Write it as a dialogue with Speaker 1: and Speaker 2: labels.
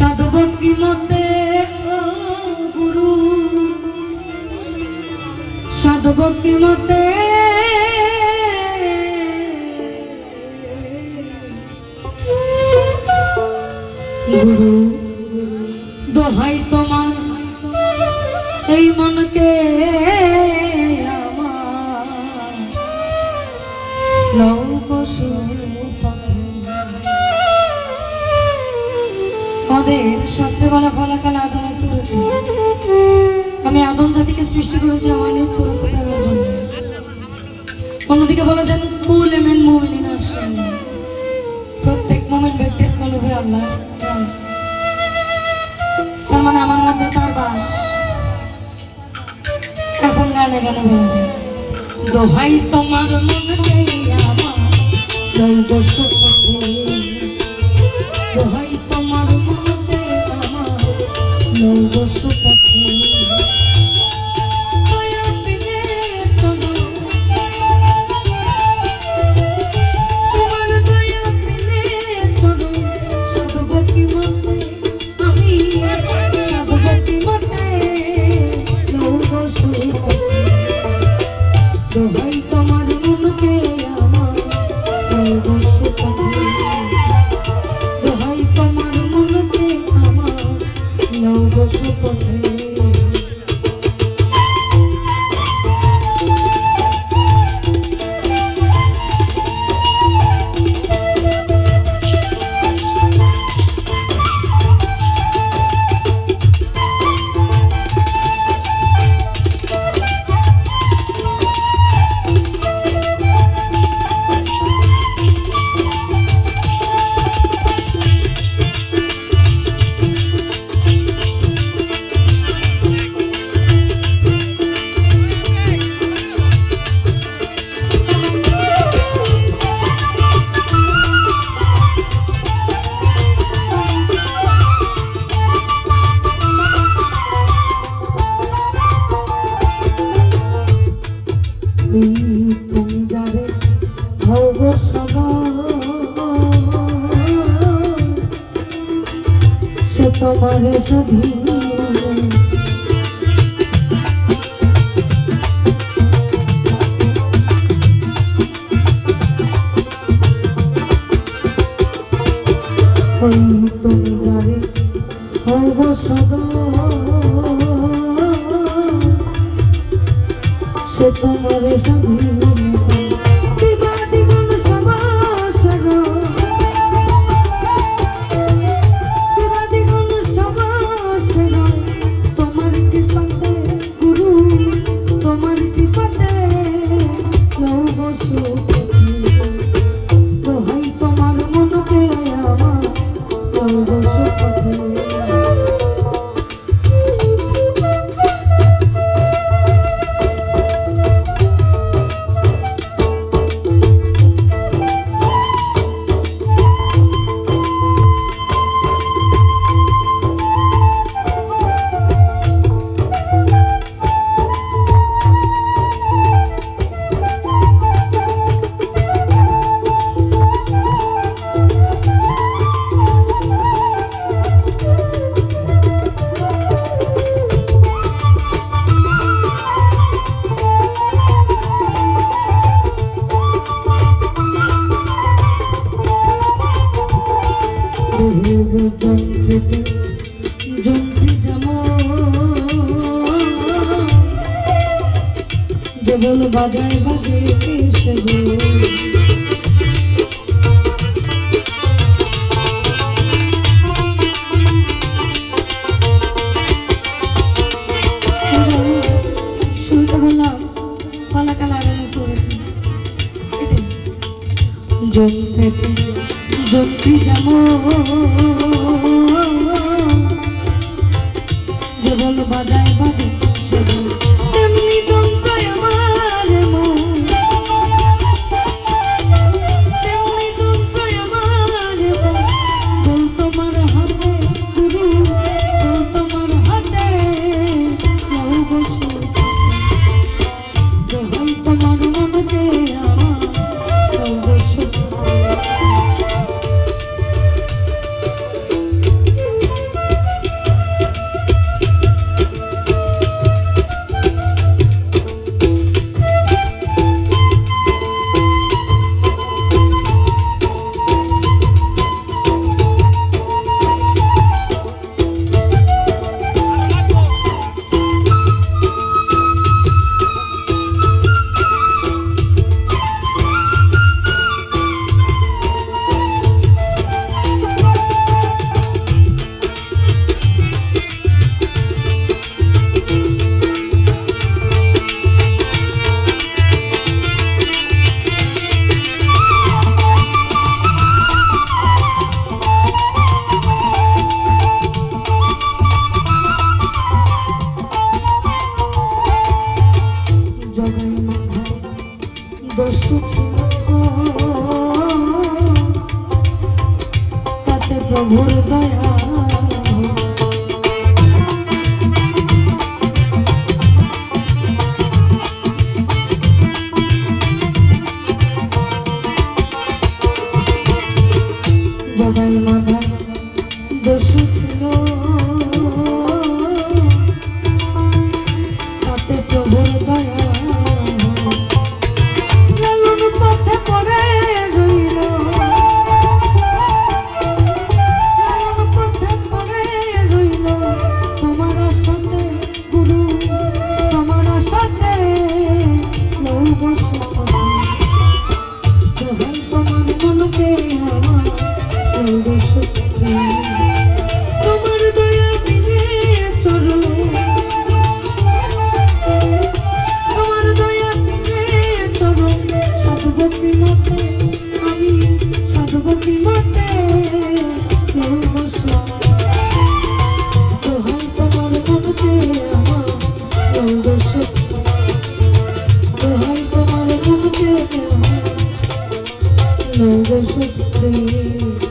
Speaker 1: সাধব কি মতে ও গুরু সাধব কি মতে গুরু দোহাই তোমার এই মনকে আমার নৌকসু আমাদের শাস্ত্রে বলা ফলাকাল আদম সুরতি আমি আদম জাতিকে সৃষ্টি করেছি আমার নিজ সুরতি করার জন্য। অন্যদিকে বলা যান কুল এমেন মুমিনিন আসেন প্রত্যেক মুমিন ব্যক্তির কলবে আল্লাহ তার মানে আমার মধ্যে তার বাস। এখন গানে গানে বলা যায় দোহাই তোমার মনকে আমার নৌকসু দোহাই তোমার মনকে আমার নৌকসু দোহাই তোমার মনকে আমার নৌকসু দোহাই তোমার মনকে আমার নৌকসু পথে তুমি যাবে ভব সে তোমার স্বাধীন তুমি যাবে ভব সে তোমার স্বাধীন যন্ত্রী যেমন বাজায় বাজে এসে শুনতে বললাম ফলাকাল আগামী সুরতি যন্ত্রেতে যন্ত্রী যেমন বাজায় বাজে তেমনি যন্ত্রই আমার মন তেমনি যন্ত্রই আমার মন তোমার হাতে গুরু তোমার হাতে দোহাই তোমার মনকে আমার প্রভুর দয়া জগাই মাথা দস্যু ছিল তাতে প্রভুর দয়া লালন পথে পড়ে রইল লালন পথে পড়ে রইল তোমার সাথে গুরু তোমার সাথে লৌহ দোহাই তোমার মনকে আমার লৌহ তোমার দয়া বিনে চলো তোমার দয়া বিনে চলো সাধব মতে আমি সাধব মতে দোহাই তোমার মনকে আমার লৌহ দোহাই তোমার মনকে আমার লৌহ